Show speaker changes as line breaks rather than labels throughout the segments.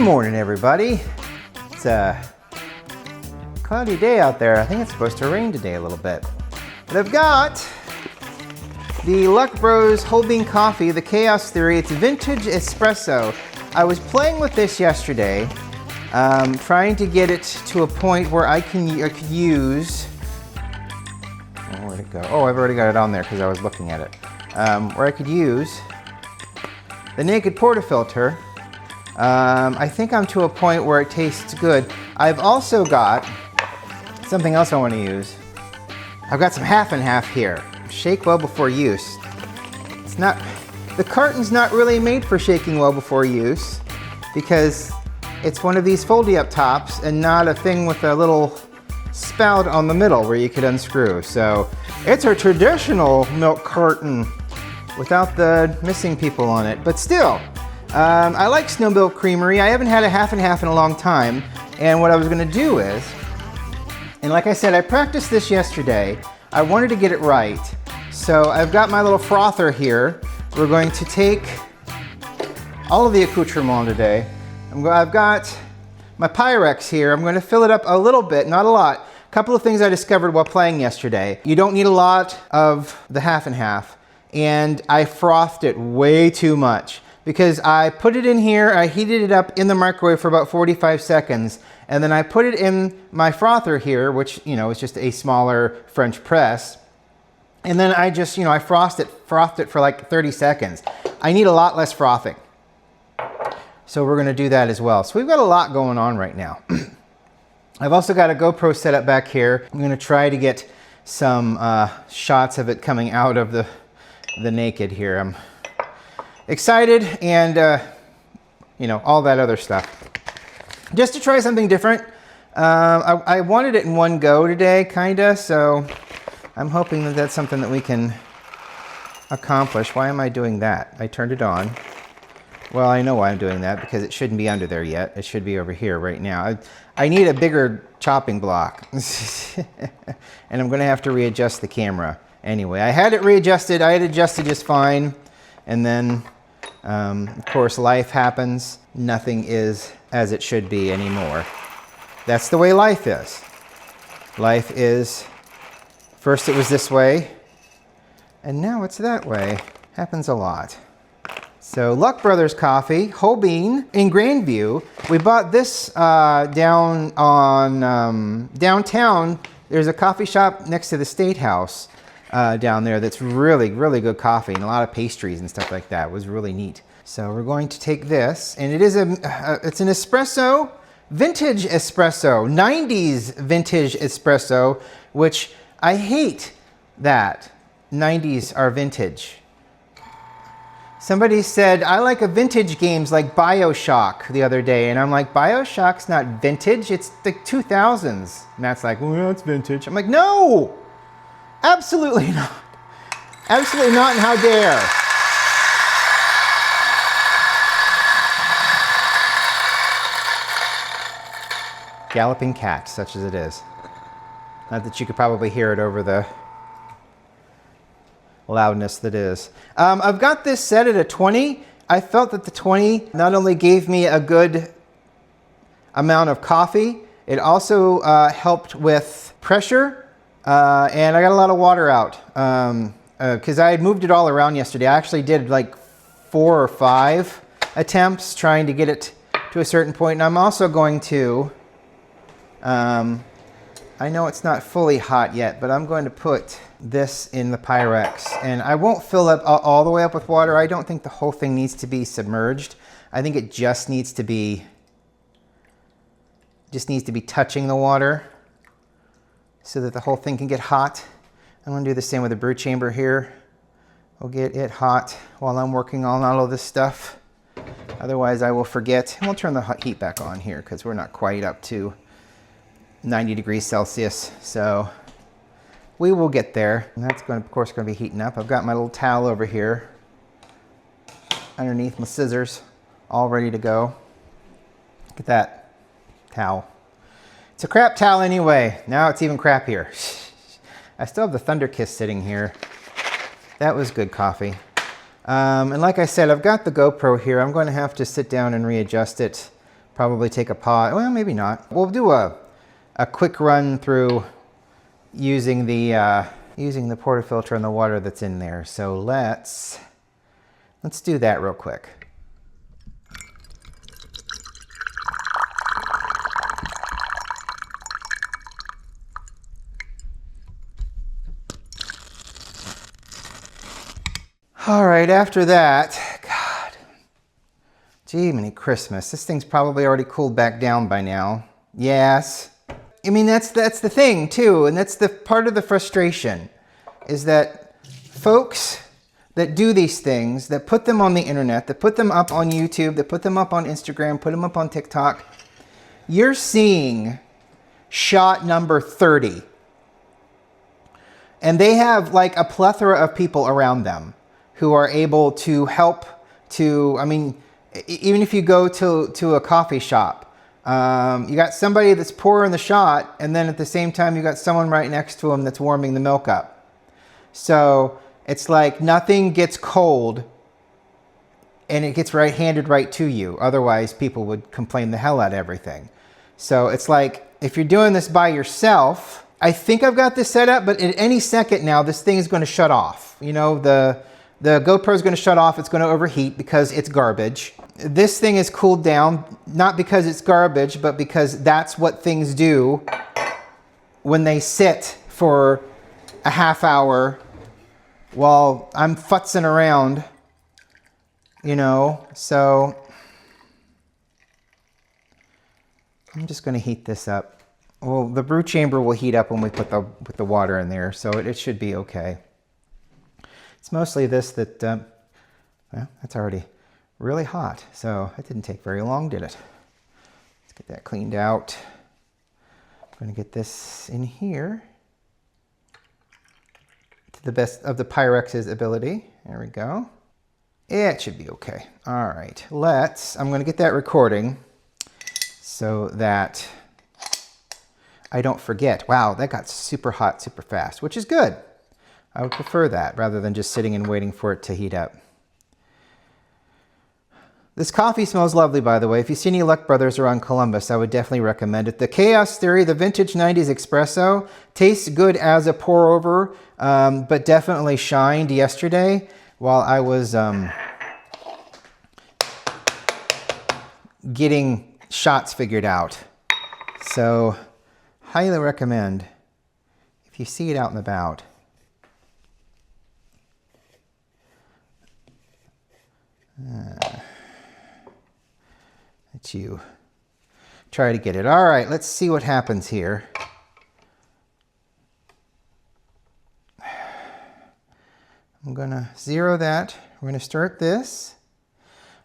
morning, everybody. It's a cloudy day out there. I think it's supposed to rain today a little bit. But I've got the Luck Bros whole bean coffee, the Chaos Theory. It's vintage espresso. I was playing with this yesterday, trying to get it to a point where I could use. Oh, where'd it go? Oh, I've already got it on there because I was looking at it. Where I could use the naked portafilter. I think I'm to a point where it tastes good. I've also got something else I want to use. I've got some half and half here. Shake well before use. It's not, the carton's not really made for shaking well before use because it's one of these foldy up tops and not a thing with a little spout on the middle where you could unscrew. So it's a traditional milk carton without the missing people on it, but still. I like Snow Milk Creamery. I haven't had a half and half in a long time. And what I was gonna do is, and like I said, I practiced this yesterday. I wanted to get it right. So I've got my little frother here. We're going to take all of the accoutrement today. I've got my Pyrex here. I'm gonna fill it up a little bit, not a lot. A couple of things I discovered while playing yesterday. You don't need a lot of the half and half. And I frothed it way too much, because I put it in here, I heated it up in the microwave for about 45 seconds, and then I put it in my frother here, which, you know, is just a smaller French press. And then I just, I frothed it for like 30 seconds. I need a lot less frothing. So we're gonna do that as well. So we've got a lot going on right now. I've also got a GoPro set up back here. I'm gonna try to get some shots of it coming out of the naked here. I'm excited and all that other stuff. Just to try something different. I wanted it in one go today, kinda, so I'm hoping that that's something that we can accomplish. Why am I doing that? I turned it on. Well, I know why I'm doing that, because it shouldn't be under there yet. It should be over here right now. I need a bigger chopping block. And I'm gonna have to readjust the camera. Anyway, I had it readjusted. I had adjusted just fine. And then, of course, life happens. Nothing is as it should be anymore. That's the way life is. Life is, first it was this way, and now it's that way. Happens a lot. So Luck Brothers coffee, whole bean, in Grandview. We bought this down on downtown. There's a coffee shop next to the State House down there that's really, really good coffee and a lot of pastries and stuff like that. It was really neat. So we're going to take this, and it is it's an espresso, vintage espresso, 90s vintage espresso, which I hate that 90s are vintage. Somebody said, I like a vintage games like BioShock the other day, and I'm like, BioShock's not vintage, it's the 2000s. Matt's like, well, it's vintage. I'm like, no! Absolutely not. Absolutely not, and how dare. Galloping cat, such as it is. Not that you could probably hear it over the loudness that is. I've got this set at a 20. I felt that the 20 not only gave me a good amount of coffee, it also helped with pressure. And I got a lot of water out because I had moved it all around yesterday. I actually did like 4 or 5 attempts trying to get it to a certain point. And I'm also going to, I know it's not fully hot yet, but I'm going to put this in the Pyrex. And I won't fill it all the way up with water. I don't think the whole thing needs to be submerged. I think it just needs to be touching the water, so that the whole thing can get hot. I'm gonna do the same with the brew chamber here. We'll get it hot while I'm working on all of this stuff. Otherwise I will forget. And we'll turn the heat back on here because we're not quite up to 90 degrees Celsius. So we will get there. And that's of course gonna be heating up. I've got my little towel over here underneath my scissors, all ready to go. Look at that towel. It's a crap towel anyway. Now it's even crappier. I still have the Thunder Kiss sitting here. That was good coffee. And like I said, I've got the GoPro here. I'm going to have to sit down and readjust it probably take a pause. Well, maybe not. We'll do a quick run through using the portafilter and the water that's in there. So let's do that real quick. All right, after that, God, gee, many Christmas. This thing's probably already cooled back down by now. Yes. I mean, that's the thing too, and that's the part of the frustration, is that folks that do these things, that put them on the internet, that put them up on YouTube, that put them up on Instagram, put them up on TikTok, you're seeing shot number 30. And they have like a plethora of people around them who are able to help to, I mean, even if you go to a coffee shop, you got somebody that's pouring the shot, and then at the same time you got someone right next to them that's warming the milk up. So it's like nothing gets cold and it gets handed right to you. Otherwise people would complain the hell out of everything. So it's like, if you're doing this by yourself, I think I've got this set up, but at any second now this thing is going to shut off. You know, the GoPro is going to shut off. It's going to overheat because it's garbage. This thing is cooled down, not because it's garbage, but because that's what things do when they sit for a half hour while I'm futzing around, you know. So I'm just going to heat this up. Well, the brew chamber will heat up when we put the water in there, so it should be okay. It's mostly this that, well, that's already really hot, so it didn't take very long, did it? Let's get that cleaned out. I'm going to get this in here to the best of the Pyrex's ability. There we go. It should be okay. All right, I'm going to get that recording so that I don't forget. Wow, that got super hot super fast, which is good. I would prefer that rather than just sitting and waiting for it to heat up. This coffee smells lovely, by the way. If you see any Luck Brothers around Columbus, I would definitely recommend it. The Chaos Theory, the Vintage 90s Espresso, tastes good as a pour over, but definitely shined yesterday while I was getting shots figured out. So, highly recommend if you see it out and about. Let you try to get it. All right, let's see what happens here. I'm gonna zero that. We're gonna start this.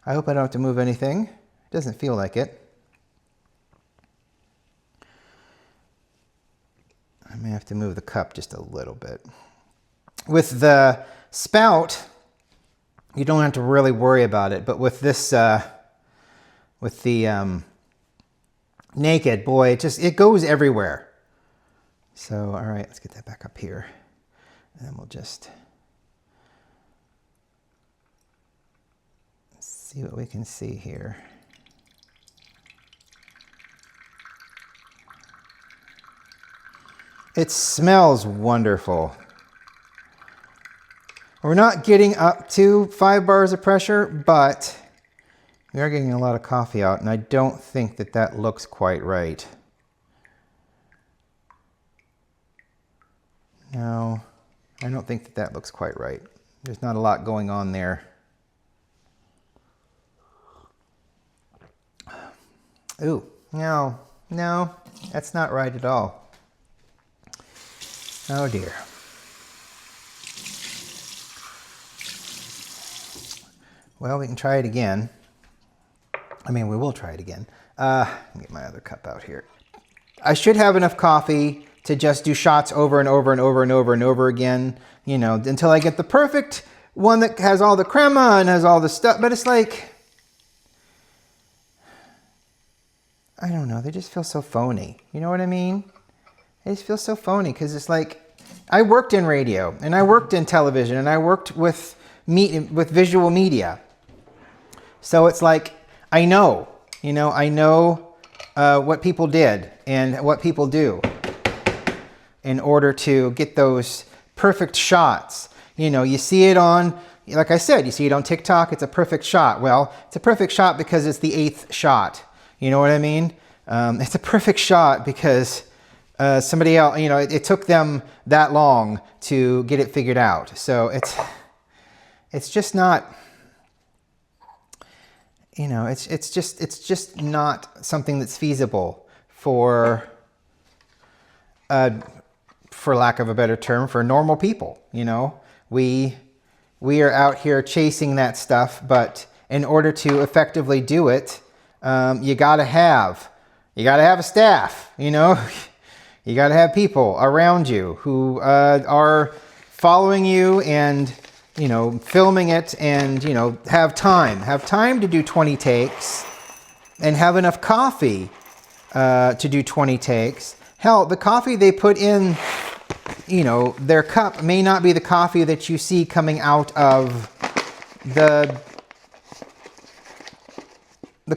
I hope I don't have to move anything. It doesn't feel like it. I may have to move the cup just a little bit. With the spout, you don't have to really worry about it, but with this, with the naked, boy, it goes everywhere. So, all right, let's get that back up here. And then we'll just see what we can see here. It smells wonderful. We're not getting up to 5 bars of pressure, but we are getting a lot of coffee out, and I don't think that looks quite right. No, I don't think that looks quite right. There's not a lot going on there. Ooh, no, that's not right at all. Oh dear. Well, we can try it again. I mean, we will try it again. Get my other cup out here. I should have enough coffee to just do shots over and over and over and over and over again, you know, until I get the perfect one that has all the crema and has all the stuff. But it's like, I don't know, they just feel so phony. You know what I mean? They just feel so phony because it's like, I worked in radio and I worked in television and I worked with visual media. So it's like, I know You know, I know what people did and what people do in order to get those perfect shots. You know, you see it on, like I said, you see it on TikTok, it's a perfect shot. Well, it's a perfect shot because it's the 8th shot. You know what I mean? It's a perfect shot because somebody else, you know, it took them that long to get it figured out. So it's just not, you know, it's just not something that's feasible for lack of a better term, for normal people. You know, we are out here chasing that stuff, but in order to effectively do it, you gotta have a staff. You know, you gotta have people around you who are following you and, you know, filming it, and, you know, have time to do 20 takes and have enough coffee to do 20 takes. Hell, the coffee they put in, you know, their cup may not be the coffee that you see coming out of the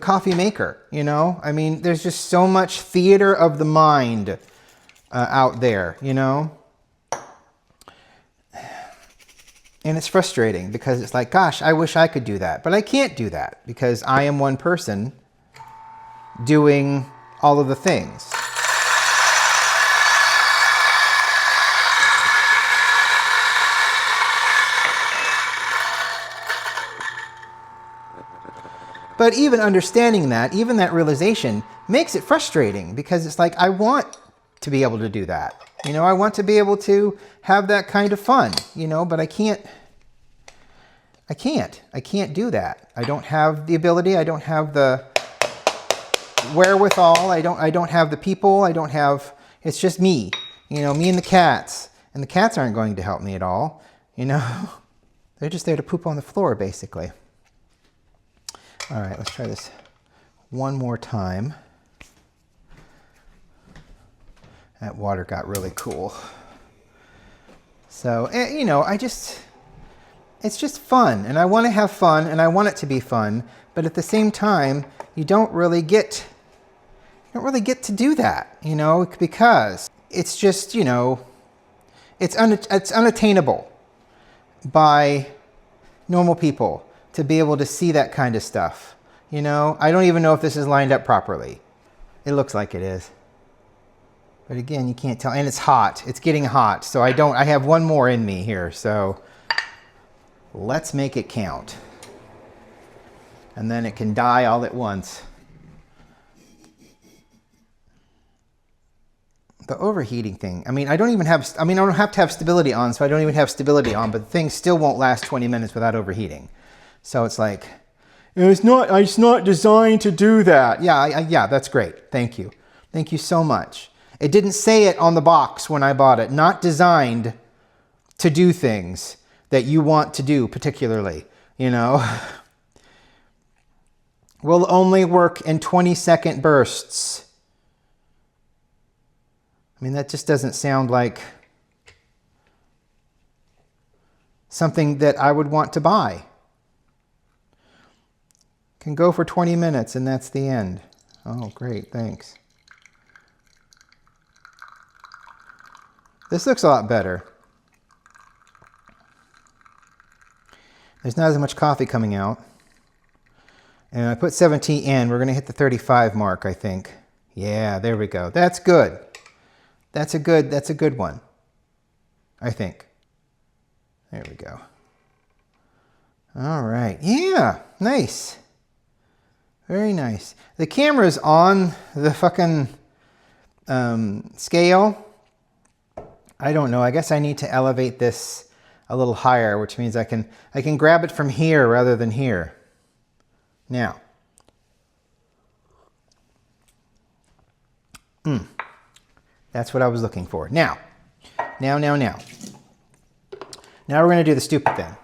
coffee maker, you know? I mean, there's just so much theater of the mind out there, you know? And it's frustrating because it's like, gosh, I wish I could do that. But I can't do that because I am one person doing all of the things. But even understanding that, even that realization makes it frustrating because it's like, I want to be able to do that. You know, I want to be able to have that kind of fun, you know, but I can't do that. I don't have the ability. I don't have the wherewithal. I don't have the people. It's just me, you know, me and the cats. And the cats aren't going to help me at all, you know. They're just there to poop on the floor, basically. All right, let's try this one more time. That water got really cool. So, you know, it's just fun, and I want to have fun, and I want it to be fun, but at the same time, you don't really get to do that, you know, because it's just, you know, it's unattainable by normal people to be able to see that kind of stuff. You know, I don't even know if this is lined up properly. It looks like it is. But again, you can't tell. And it's hot. It's getting hot. So I have one more in me here. So let's make it count. And then it can die all at once. The overheating thing. I mean, I don't have to have stability on, so I don't even have stability on, but the thing still won't last 20 minutes without overheating. So it's like, it's not designed to do that. Yeah, that's great. Thank you. Thank you so much. It didn't say it on the box when I bought it. Not designed to do things that you want to do particularly, you know. Will only work in 20-second bursts. I mean, that just doesn't sound like something that I would want to buy. Can go for 20 minutes and that's the end. Oh, great, thanks. This looks a lot better. There's not as much coffee coming out. And I put 17 in. We're going to hit the 35 mark, I think. Yeah, there we go. That's good. That's a good one, I think. There we go. All right. Yeah, nice. Very nice. The camera's on the fucking scale. I don't know. I guess I need to elevate this a little higher, which means I can grab it from here rather than here. Now. That's what I was looking for. Now we're going to do the stupid thing.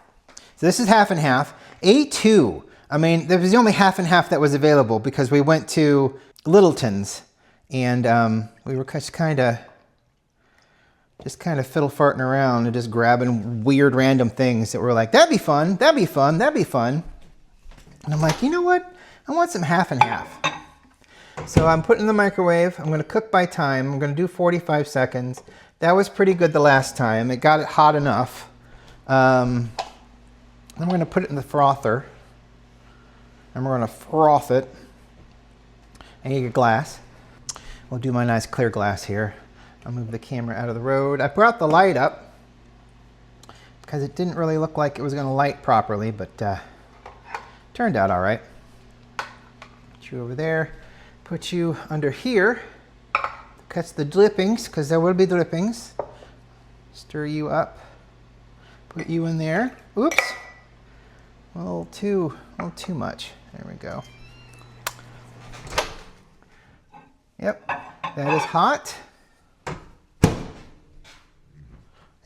So this is half and half. A2. I mean, there was only half and half that was available because we went to Littleton's and we were just kind of fiddle farting around and just grabbing weird random things that were like, that'd be fun, that'd be fun, that'd be fun. And I'm like, you know what? I want some half and half. So I'm putting in the microwave. I'm going to cook by time. I'm going to do 45 seconds. That was pretty good the last time. It got it hot enough. I'm going to put it in the frother. And we're going to froth it. I need a glass. We'll do my nice clear glass here. I'll move the camera out of the road. I brought the light up because it didn't really look like it was going to light properly, but turned out all right. Put you over there. Put you under here. Catch the drippings, because there will be drippings. Stir you up. Put you in there. Oops. A little too much. There we go. Yep, that is hot.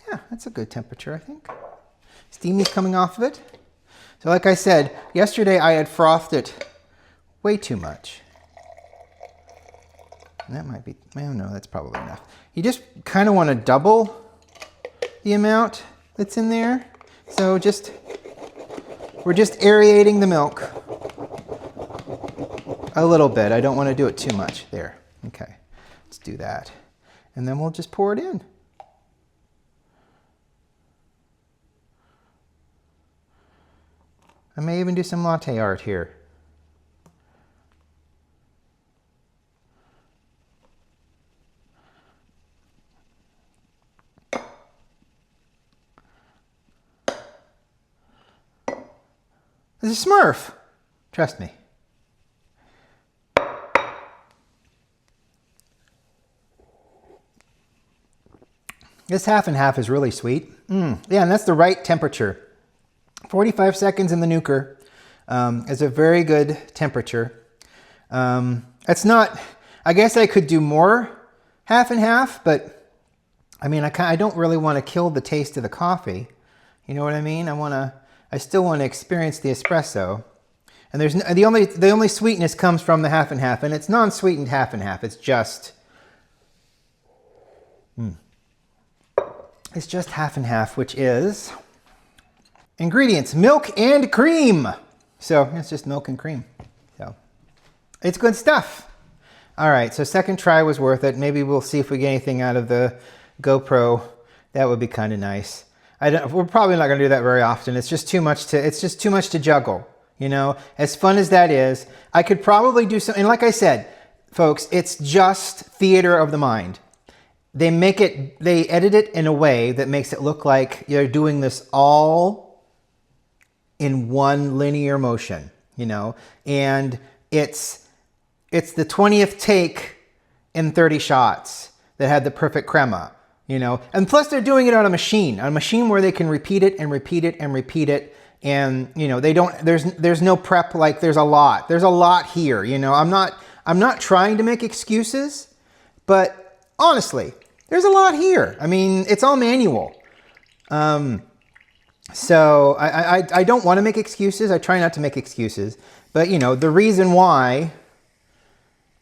Yeah, that's a good temperature, I think. Steamy's coming off of it. So like I said, yesterday I had frothed it way too much. And that might be, well, no, that's probably enough. You just kind of want to double the amount that's in there. So we're just aerating the milk a little bit. I don't want to do it too much. There. Okay, let's do that. And then we'll just pour it in. I may even do some latte art here. It's a Smurf. Trust me. This half and half is really sweet. Yeah, and that's the right temperature. 45 seconds in the nuker is a very good temperature. It's not, I guess I could do more half and half, but I mean, I don't really want to kill the taste of the coffee. You know what I mean? I still want to experience the espresso. And there's the only sweetness comes from the half and half, and it's non-sweetened half and half. It's just it's just half and half, which is ingredients: milk and cream. So it's just milk and cream. So it's good stuff. All right, so second try was worth it. Maybe we'll see if we get anything out of the GoPro. That would be kind of nice. We're probably not going to do that very often. It's just too much to juggle. You know, as fun as that is, I could probably do something. And like I said, folks, it's just theater of the mind. They edit it in a way that makes it look like you're doing this all in one linear motion, you know, and it's the 20th take in 30 shots that had the perfect crema, you know, and plus they're doing it on a machine where they can repeat it and repeat it and repeat it. And, you know, there's no prep, like there's a lot here, you know. I'm not trying to make excuses, but honestly, there's a lot here. I mean, it's all manual. So I don't want to make excuses. I try not to make excuses, but you know, the reason why,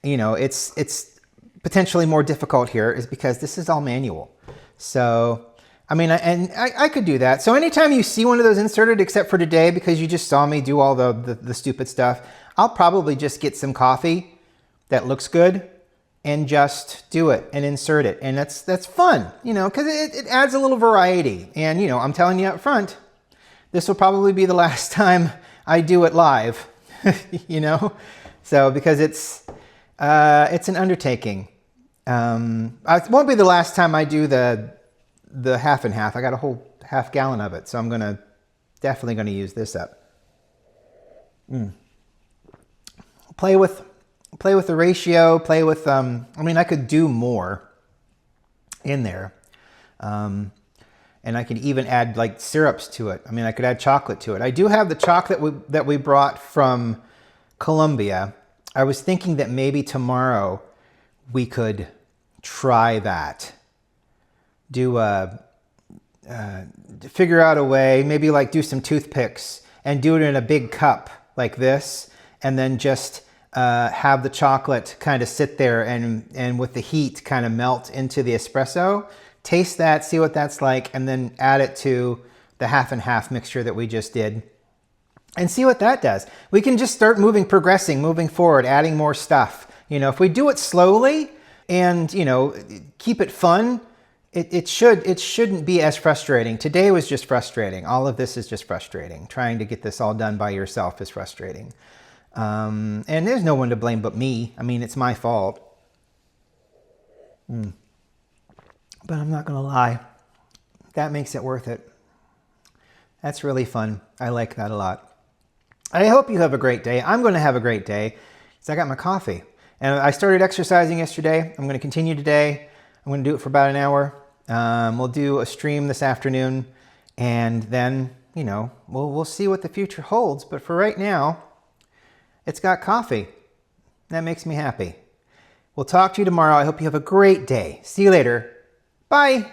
you know, it's potentially more difficult here is because this is all manual. So, I mean, I could do that. So anytime you see one of those inserted, except for today, because you just saw me do all the stupid stuff, I'll probably just get some coffee that looks good and just do it and insert it. And that's fun, you know, because it adds a little variety. And, you know, I'm telling you up front, this will probably be the last time I do it live, you know, so because it's an undertaking. It won't be the last time I do the half and half. I got a whole half gallon of it, so I'm definitely gonna use this up. Play with the ratio. Play with I mean, I could do more in there, and I could even add like syrups to it. I mean, I could add chocolate to it. I do have the chocolate that we brought from Colombia. I was thinking that maybe tomorrow we could try that. Figure out a way, maybe like do some toothpicks and do it in a big cup like this, and then just have the chocolate kind of sit there and with the heat kind of melt into the espresso. Taste that, see what that's like, and then add it to the half and half mixture that we just did and see what that does. We can just start moving forward, adding more stuff. If we do it slowly and, keep it fun, it shouldn't be as frustrating. Today was just frustrating. All of this is just frustrating. Trying to get this all done by yourself is frustrating. And there's no one to blame but me. I mean, it's my fault. But I'm not going to lie. That makes it worth it. That's really fun. I like that a lot. I hope you have a great day. I'm going to have a great day because I got my coffee. And I started exercising yesterday. I'm going to continue today. I'm going to do it for about an hour. We'll do a stream this afternoon. And then, we'll see what the future holds. But for right now, it's got coffee. That makes me happy. We'll talk to you tomorrow. I hope you have a great day. See you later. Bye.